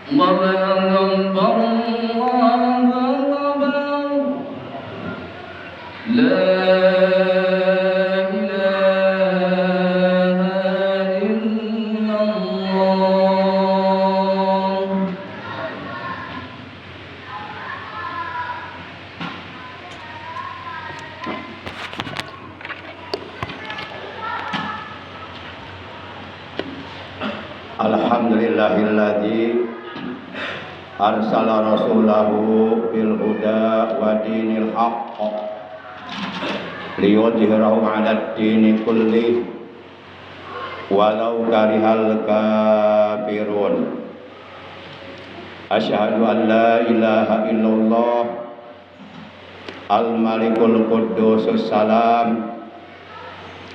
الله أكبر الله أكبر لا إله إلا الله. Alhamdulillahilladzi arsala rasulahu bil huda wa dinil haqq liyudhhirahu 'alad dini kulli walau karihal kafirun. Asyhadu an la ilaha illallah al malikul quddusus salam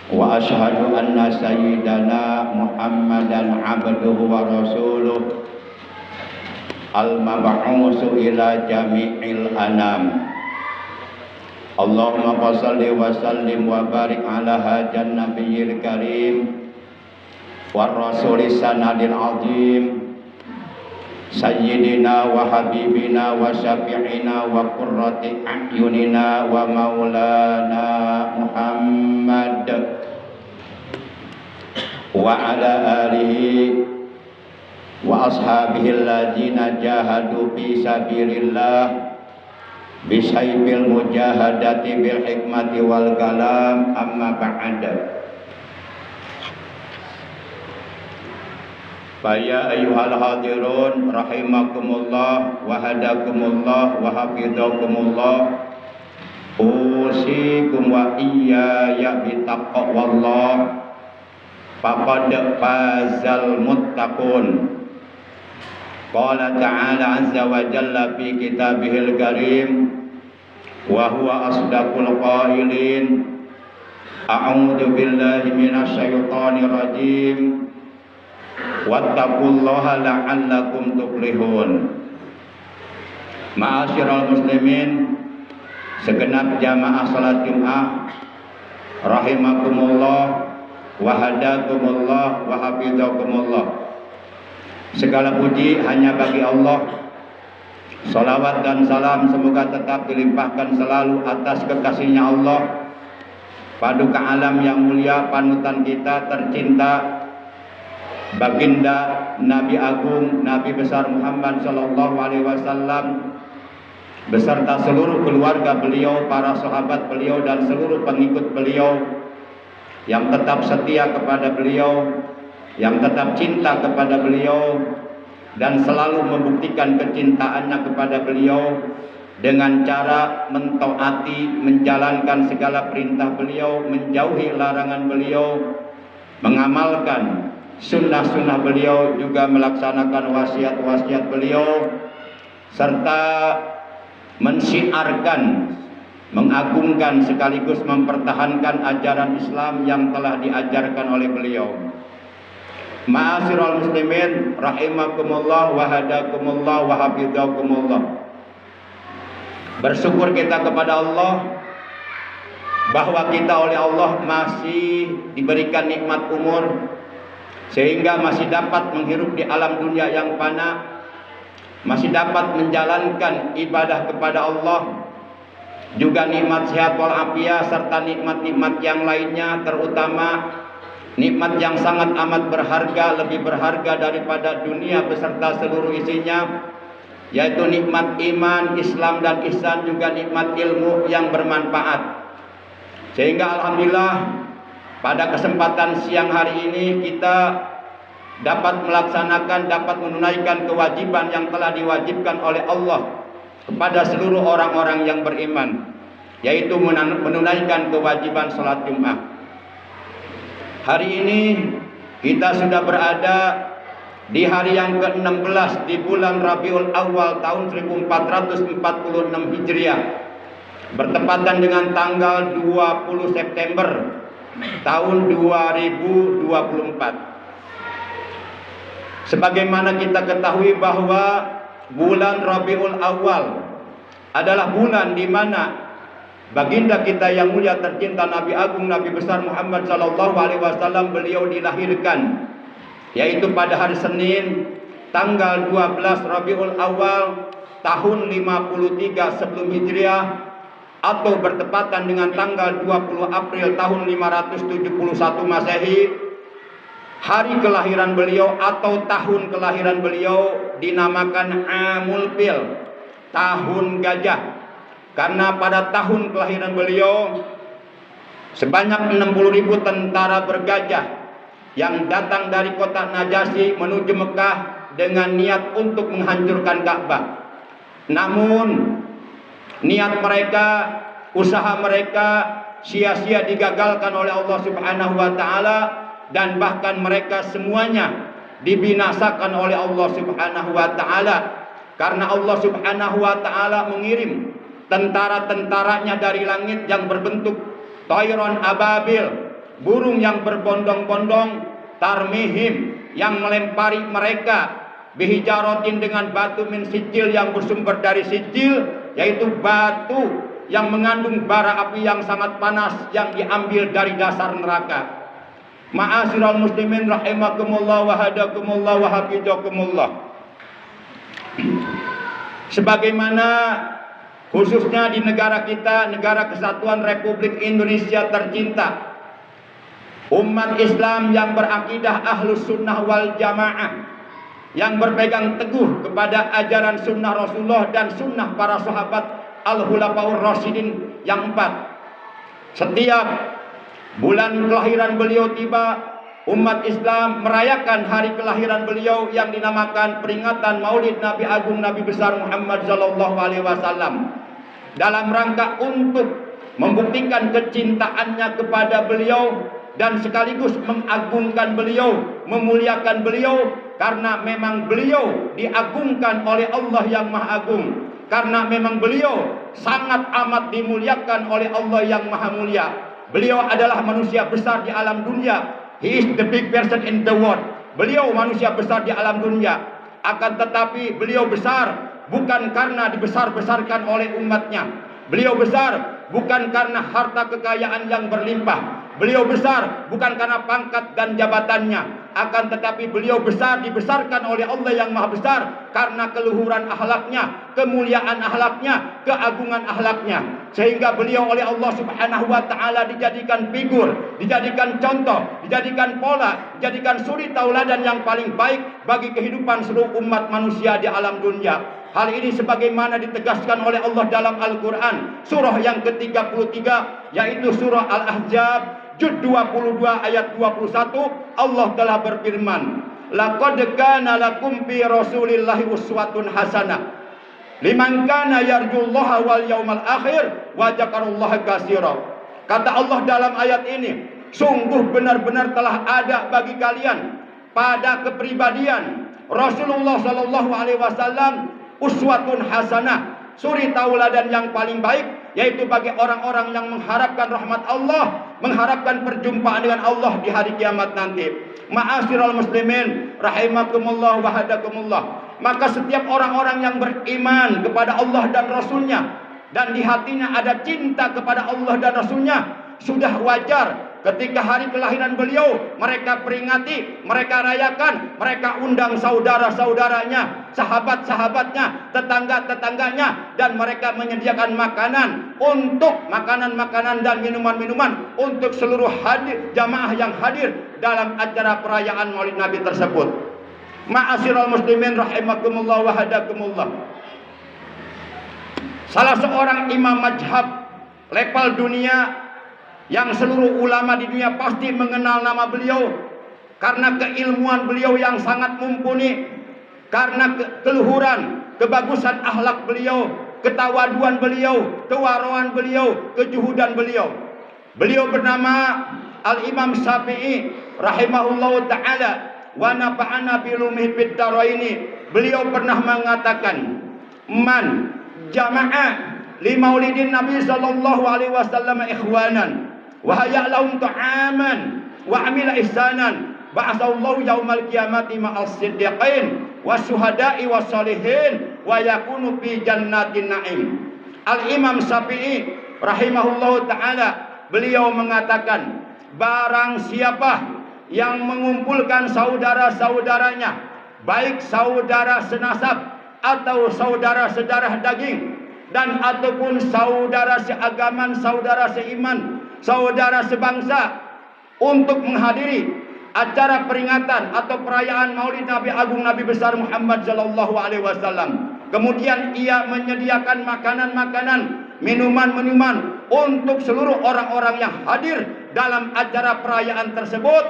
wa asyhadu anna sayyidana Muhammadan abduhu wa rasuluh al-mab'usu ila jami'il anam. Allahumma shalli wa sallim wa barik ala hajan nabiyil karim war rasulis sanadil azim sayyidina wa habibina wa syafi'ina wa qurrati a'yunina wa maulana Muhammad wa ala alihi wa ashabihi alladzina jahadu fi sabilillah bisaybil mujahadati bil hikmati wal kalam. Amma ba'da. Faya ayyuhal hadirun rahimakumullah wa hadakumullah wa hafizakumullah. Usikum wa iyaya bitaqwallah faqad fazal muttaqun. Qala ta'ala azza wa jalla fi kitabihil karim wa huwa asdaqul qailin. A'udzu billahi minasy syaithanir rajim. Wattaqullaha la'allakum tuflihun. Ma'asyiral muslimin, segenap jamaah salat Jumat rahimakumullah wa hadakumullah wa hafizakumullah. Segala puji hanya bagi Allah. Salawat dan salam semoga tetap dilimpahkan selalu atas kekasihnya Allah, paduka alam yang mulia, panutan kita tercinta, baginda Nabi Agung, Nabi besar Muhammad sallallahu alaihi wasallam, beserta seluruh keluarga beliau, para sahabat beliau dan seluruh pengikut beliau yang tetap setia kepada beliau, yang tetap cinta kepada beliau dan selalu membuktikan kecintaannya kepada beliau dengan cara mentaati, menjalankan segala perintah beliau, menjauhi larangan beliau, mengamalkan sunnah-sunnah beliau, juga melaksanakan wasiat-wasiat beliau, serta mensyiarkan, mengagungkan sekaligus mempertahankan ajaran Islam yang telah diajarkan oleh beliau. Ma'asyiral muslimin rahimakumullah wa hadakumullah wa hafizakumullah. Bersyukur kita kepada Allah bahwa kita oleh Allah masih diberikan nikmat umur sehingga masih dapat menghirup di alam dunia yang fana, masih dapat menjalankan ibadah kepada Allah, juga nikmat sehat walafiat serta nikmat-nikmat yang lainnya, terutama nikmat yang sangat amat berharga, lebih berharga daripada dunia beserta seluruh isinya, yaitu nikmat iman, Islam dan ihsan, juga nikmat ilmu yang bermanfaat. Sehingga alhamdulillah pada kesempatan siang hari ini kita dapat melaksanakan, dapat menunaikan kewajiban yang telah diwajibkan oleh Allah kepada seluruh orang-orang yang beriman, yaitu menunaikan kewajiban salat Jumat. Hari ini kita sudah berada di hari yang ke-16 di bulan Rabiul Awal tahun 1446 Hijriah, bertepatan dengan tanggal 20 September tahun 2024. Sebagaimana kita ketahui bahwa bulan Rabiul Awal adalah bulan di mana baginda kita yang mulia tercinta Nabi Agung, Nabi besar Muhammad sallallahu alaihi wasallam beliau dilahirkan, yaitu pada hari Senin tanggal 12 Rabiul Awal tahun 53 sebelum Hijriah, atau bertepatan dengan tanggal 20 April tahun 571 Masehi, hari kelahiran beliau atau tahun kelahiran beliau dinamakan Amul Fil, tahun gajah. Karena pada tahun kelahiran beliau sebanyak 60.000 tentara bergajah yang datang dari kota Najasyi menuju Mekah dengan niat untuk menghancurkan Ka'bah. Namun niat mereka, usaha mereka sia-sia digagalkan oleh Allah Subhanahu wa taala, dan bahkan mereka semuanya dibinasakan oleh Allah Subhanahu wa taala, karena Allah Subhanahu wa taala mengirim tentara-tentaranya dari langit yang berbentuk Tayron ababil, burung yang berbondong-bondong, tarmihim, yang melempari mereka bihijarotin, dengan batu min sijil, yang bersumber dari sijil, yaitu batu yang mengandung bara api yang sangat panas yang diambil dari dasar neraka. Ma'asyiral muslimin rahimakumullah wa hadakumullah wa hafizakumullah. Sebagaimana khususnya di negara kita, Negara Kesatuan Republik Indonesia tercinta, umat Islam yang berakidah Ahlus Sunnah wal Jamaah, yang berpegang teguh kepada ajaran sunnah Rasulullah dan sunnah para sahabat Al-Khulafaur Rasyidin yang 4. Setiap bulan kelahiran beliau tiba, umat Islam merayakan hari kelahiran beliau yang dinamakan peringatan Maulid Nabi Agung Nabi besar Muhammad sallallahu alaihi wasallam, dalam rangka untuk membuktikan kecintaannya kepada beliau dan sekaligus mengagungkan beliau, memuliakan beliau, karena memang beliau diagungkan oleh Allah yang Maha Agung, karena memang beliau sangat amat dimuliakan oleh Allah yang Maha Mulia. Beliau adalah manusia besar di alam dunia. He is the big person in the world. Beliau manusia besar di alam dunia. Akan tetapi beliau besar bukan karena dibesar-besarkan oleh umatnya. Beliau besar bukan karena harta kekayaan yang berlimpah. Beliau besar bukan karena pangkat dan jabatannya. Akan tetapi beliau besar, dibesarkan oleh Allah yang Maha Besar karena keluhuran akhlaknya, kemuliaan akhlaknya, keagungan akhlaknya. Sehingga beliau oleh Allah Subhanahu wa taala dijadikan figur, dijadikan contoh, dijadikan pola, dijadikan suri tauladan yang paling baik bagi kehidupan seluruh umat manusia di alam dunia. Hal ini sebagaimana ditegaskan oleh Allah dalam Al-Quran, surah yang ke-33, yaitu surah Al-Ahzab, juz 22 ayat 21. Allah telah berfirman, laqad kana lakum fi rasulillahi uswatun hasanah liman kana yarjullaha wal yaumal akhir wa dzakarallaha katsira. Kata Allah dalam ayat ini, sungguh benar-benar telah ada bagi kalian pada kepribadian Rasulullah sallallahu alaihi wasallam uswatun hasanah, suri tauladan yang paling baik, yaitu bagi orang-orang yang mengharapkan rahmat Allah, mengharapkan perjumpaan dengan Allah di hari kiamat nanti. Ma'asyiral muslimin rahimakumullah wa hadakumullah. Maka setiap orang-orang yang beriman kepada Allah dan Rasulnya, dan di hatinya ada cinta kepada Allah dan Rasulnya, sudah wajar ketika hari kelahiran beliau mereka peringati, mereka rayakan, mereka undang saudara-saudaranya, sahabat-sahabatnya, tetangga-tetangganya, dan mereka menyediakan makanan dan minuman-minuman untuk seluruh jamaah yang hadir dalam acara perayaan Maulid Nabi tersebut. Ma'asyiral muslimin rahimakumullah wa hadakumullah. Salah seorang imam mazhab level dunia yang seluruh ulama di dunia pasti mengenal nama beliau karena keilmuan beliau yang sangat mumpuni, karena keluhuran, kebagusan akhlak beliau, ketawaduan beliau, kewaraan beliau, kejuhudan beliau. Beliau bernama Al-Imam Syafi'i rahimahullahu ta'ala wa nafa'ana bilumihi fid dharaini. Beliau pernah mengatakan, man jama'a li maulidin Nabi sallallahu alaihi wasallam ikhwanan wa hayalahum ta'aman wa amila ihsanan ba'asallahu yaumal qiyamati ma'as siddiqin wasyuhada'i wassalihin wa yakunu fi jannatin na'im. Al-Imam Syafi'i rahimahullahu ta'ala, beliau mengatakan, barang siapa yang mengumpulkan saudara-saudaranya baik saudara senasab atau saudara sedarah daging, dan ataupun saudara seagaman, saudara seiman, saudara sebangsa, untuk menghadiri acara peringatan atau perayaan Maulid Nabi Agung Nabi besar Muhammad sallallahu alaihi wasallam. Kemudian ia menyediakan makanan-makanan, minuman-minuman untuk seluruh orang-orang yang hadir dalam acara perayaan tersebut,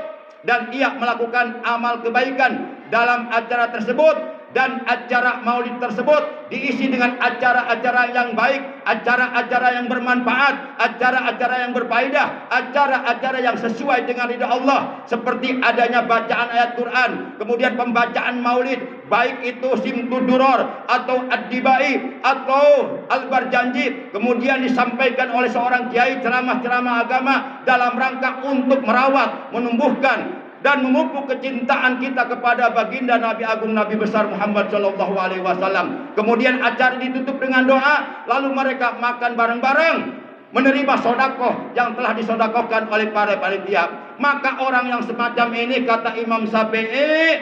dan ia melakukan amal kebaikan dalam acara tersebut. Dan acara maulid tersebut diisi dengan acara-acara yang baik, acara-acara yang bermanfaat, acara-acara yang berfaedah, acara-acara yang sesuai dengan ridha Allah, seperti adanya bacaan ayat Quran, kemudian pembacaan maulid, baik itu Simtud Duror atau Ad-Dibai atau Al-Barjanji, kemudian disampaikan oleh seorang kiai ceramah-ceramah agama dalam rangka untuk merawat, menumbuhkan dan memupuk kecintaan kita kepada baginda Nabi Agung Nabi besar Muhammad sallallahu alaihi wasallam. Kemudian acara ditutup dengan doa, lalu mereka makan bareng-bareng, menerima sodakoh yang telah disodakohkan oleh para panitia. Maka orang yang semacam ini, kata Imam Syafi'i,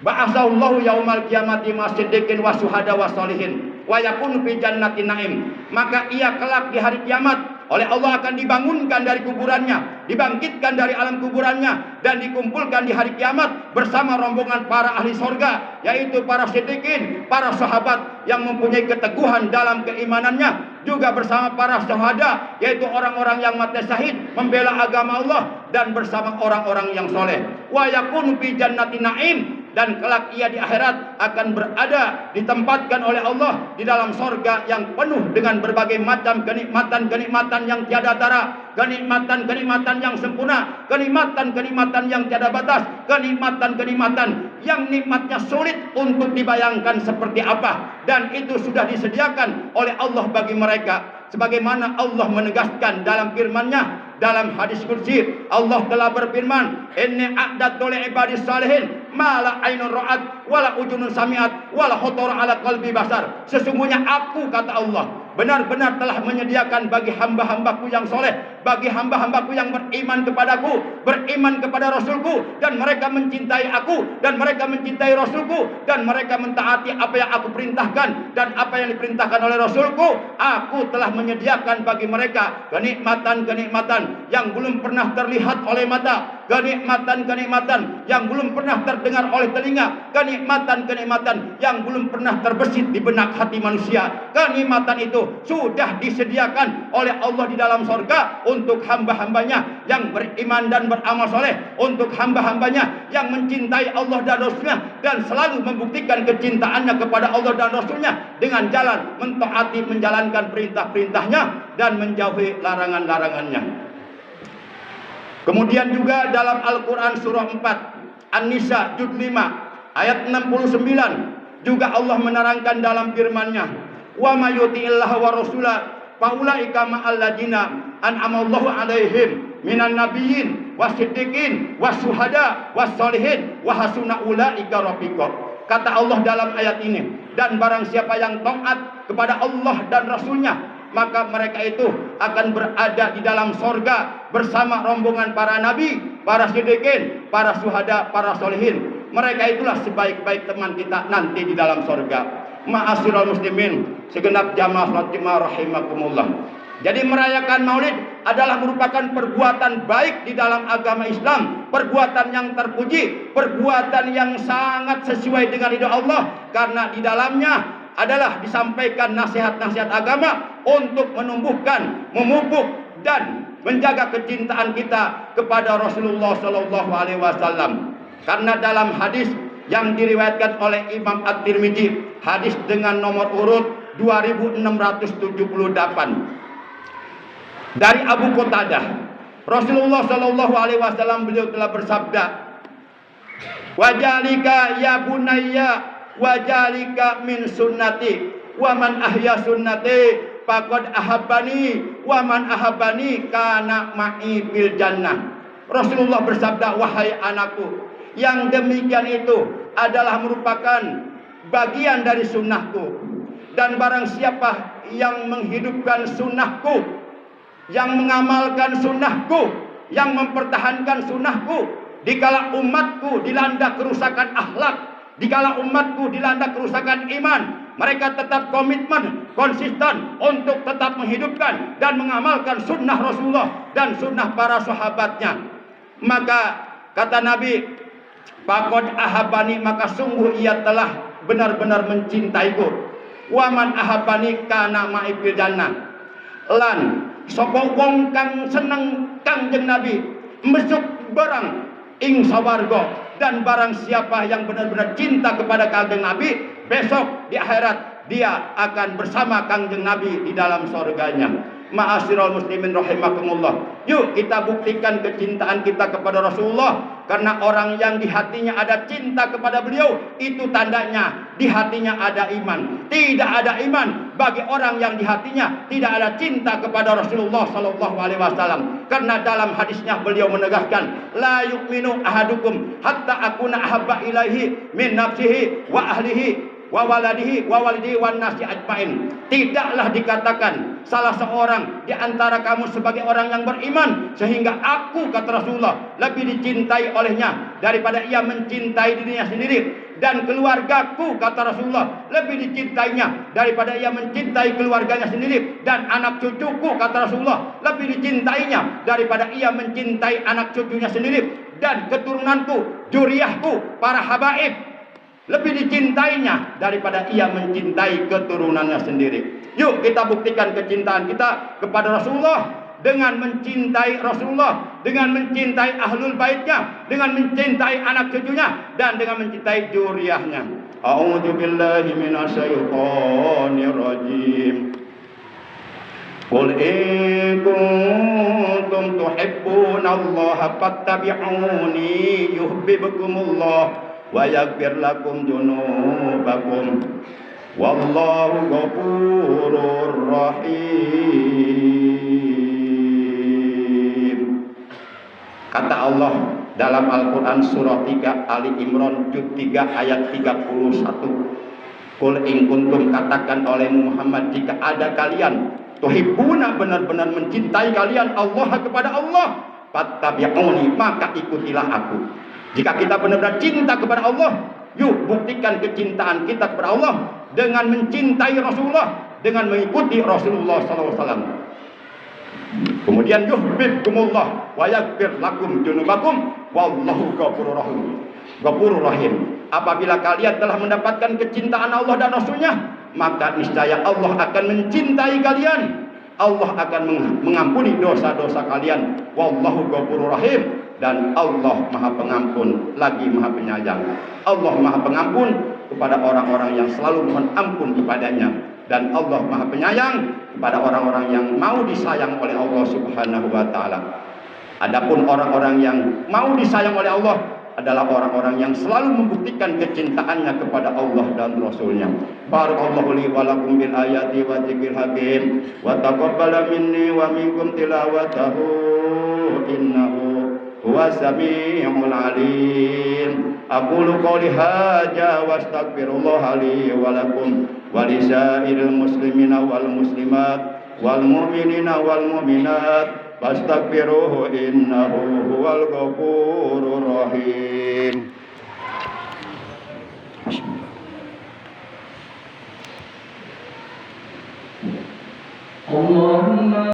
ba'asallahu yaumal qiyamati masiddiqin wa syuhada wa sholihin wa yakunu fi jannatin naim. Maka ia kelak di hari kiamat oleh Allah akan dibangunkan dari kuburannya, dibangkitkan dari alam kuburannya, dan dikumpulkan di hari kiamat bersama rombongan para ahli sorga, yaitu para siddiqin, para sahabat yang mempunyai keteguhan dalam keimanannya, juga bersama para syuhada, yaitu orang-orang yang mati syahid membela agama Allah, dan bersama orang-orang yang soleh. Wa yakunu fi jannatin naim, dan kelak ia di akhirat akan berada, ditempatkan oleh Allah di dalam sorga yang penuh dengan berbagai macam kenikmatan-kenikmatan yang tiada tara, kenikmatan-kenikmatan yang sempurna, kenikmatan-kenikmatan yang tiada batas, kenikmatan-kenikmatan yang nikmatnya sulit untuk dibayangkan seperti apa, dan itu sudah disediakan oleh Allah bagi mereka. Sebagaimana Allah menegaskan dalam firman-Nya dalam hadis qudsi, Allah telah berfirman, inni a'dadtu li ibadis salihin ma la ainun ra'at wala udhunun sami'at wala khatara ala qalbi basar. Sesungguhnya aku, kata Allah, benar-benar telah menyediakan bagi hamba-hambaku yang soleh, bagi hamba-hambaku yang beriman kepadaku, beriman kepada Rasulku, dan mereka mencintai aku, dan mereka mencintai Rasulku, dan mereka mentaati apa yang aku perintahkan dan apa yang diperintahkan oleh Rasulku. Aku telah menyediakan bagi mereka kenikmatan-kenikmatan yang belum pernah terlihat oleh mata, kenikmatan-kenikmatan yang belum pernah terdengar oleh telinga, kenikmatan-kenikmatan yang belum pernah terbesit di benak hati manusia. Kenikmatan itu sudah disediakan oleh Allah di dalam sorga untuk hamba-hambanya yang beriman dan beramal soleh, untuk hamba-hambanya yang mencintai Allah dan Rasulnya, dan selalu membuktikan kecintaannya kepada Allah dan Rasulnya dengan jalan mentaati, menjalankan perintah-perintahnya dan menjauhi larangan-larangannya. Kemudian juga dalam Al-Quran surah 4 An-Nisa juz 5 ayat 69 juga Allah menerangkan dalam firman-Nya, wa may yuti'illaha wa rasulah faulaika ma'al ladzina an'amallahu 'alaihim minan nabiyyin wasiddiqin wasyuhada wassolihin wa hasuna ulaika rafiqa. Kata Allah dalam ayat ini, dan barang siapa yang taat kepada Allah dan Rasulnya, maka mereka itu akan berada di dalam sorga bersama rombongan para nabi, para siddiqin, para syuhada, para solihin. Mereka itulah sebaik-baik teman kita nanti di dalam sorga. Ma'asyiral muslimin, segenap jamaah Fatimah rahimakumullah. Jadi merayakan maulid adalah merupakan perbuatan baik di dalam agama Islam, perbuatan yang terpuji, perbuatan yang sangat sesuai dengan ridha Allah, karena di dalamnya adalah disampaikan nasihat-nasihat agama untuk menumbuhkan, memupuk dan menjaga kecintaan kita kepada Rasulullah sallallahu alaihi wasallam. Karena dalam hadis yang diriwayatkan oleh Imam At-Tirmidzi, hadis dengan nomor urut 2678 dari Abu Qatadah, Rasulullah sallallahu alaihi wasallam beliau telah bersabda, wajalika ya bunayya wajalika min sunnati wa man ahya sunnati faqad ahabbani wa man ahabbani kana ma'i fil jannah. Rasulullah bersabda, wahai anakku, yang demikian itu adalah merupakan bagian dari sunnahku, dan barang siapa yang menghidupkan sunnahku, yang mengamalkan sunnahku, yang mempertahankan sunnahku dikala umatku dilanda kerusakan akhlak, Dikala umatku dilanda kerusakan iman, mereka tetap komitmen, konsisten untuk tetap menghidupkan dan mengamalkan sunnah Rasulullah dan sunnah para sahabatnya. Maka kata Nabi, "Faqad ahabani," maka sungguh ia telah benar-benar mencintaiku. "Waman ahabani kana ma'i fil jannah." Lan sapa wong kang seneng Kangjeng Nabi mesuk barang ing sawarga, dan barang siapa yang benar-benar cinta kepada Kangjeng Nabi, besok di akhirat dia akan bersama Kangjeng Nabi di dalam surganya. Ma'asyiral muslimin rahimakumullah. Yuk kita buktikan kecintaan kita kepada Rasulullah, karena orang yang di hatinya ada cinta kepada beliau, itu tandanya di hatinya ada iman. Tidak ada iman bagi orang yang di hatinya tidak ada cinta kepada Rasulullah sallallahu alaihi wasallam. Karena dalam hadisnya beliau menegaskan, la yu'minu ahadukum hatta akuna ahabba ilaihi min nafsihi wa ahlihi wa waladihi wa walidihi wan nasi ajmain. Tidaklah dikatakan salah seorang di antara kamu sebagai orang yang beriman sehingga aku, kata Rasulullah, lebih dicintai olehnya daripada ia mencintai dirinya sendiri, dan keluargaku, kata Rasulullah, lebih dicintainya daripada ia mencintai keluarganya sendiri, dan anak cucuku, kata Rasulullah, lebih dicintainya daripada ia mencintai anak cucunya sendiri, dan keturunanku, juriyahku, para habaib, lebih dicintainya daripada ia mencintai keturunannya sendiri. Yuk kita buktikan kecintaan kita kepada Rasulullah dengan mencintai Rasulullah, dengan mencintai ahlul baitnya, dengan mencintai anak cucunya, dan dengan mencintai juriyahnya. A'udzu billahi minasyaitonir rajim. Qul in kuntum tuhibbunallaha fattabi'uni yuhibbukumullah wa yaghfir lakum dzunubakum wallahu ghafurur rahim. Kata Allah dalam Al-Quran surah 3 Ali Imran juz 3 ayat 31. Qul in kuntum, katakan oleh Muhammad, jika ada kalian tuhibbuna, benar-benar mencintai kalian Allah kepada Allah, fattabi'uni, maka ikutilah aku. Jika kita benar-benar cinta kepada Allah, yuk buktikan kecintaan kita kepada Allah dengan mencintai Rasulullah, dengan mengikuti Rasulullah SAW. Kemudian yuhibbukumullah wa yaghfir lakum dzunubakum wallahu ghafurur rahim. Ghafurur rahim. Apabila kalian telah mendapatkan kecintaan Allah dan Rasulnya, maka niscaya Allah akan mencintai kalian. Allah akan mengampuni dosa-dosa kalian. Wallahu ghafurur rahim. Dan Allah Maha Pengampun lagi Maha Penyayang. Allah Maha Pengampun kepada orang-orang yang selalu mohon ampun kepadanya, dan Allah Maha Penyayang kepada orang-orang yang mau disayang oleh Allah Subhanahu wa taala. Adapun orang-orang yang mau disayang oleh Allah adalah orang-orang yang selalu membuktikan kecintaannya kepada Allah dan Rasulnya. Barakallahu li wa lakum bil ayati wa dzikril hakim wa taqabbala minni wa minkum tilawatahu innahu huwa sami'ul alim. Aqulu qawli hadza wa astaghfirullah li wa lakum wa lisairil muslimina wal muslimat wal mu'minina wal mu'minat fastaghfiruhu innahu huwal ghafurur rahim. Allahumma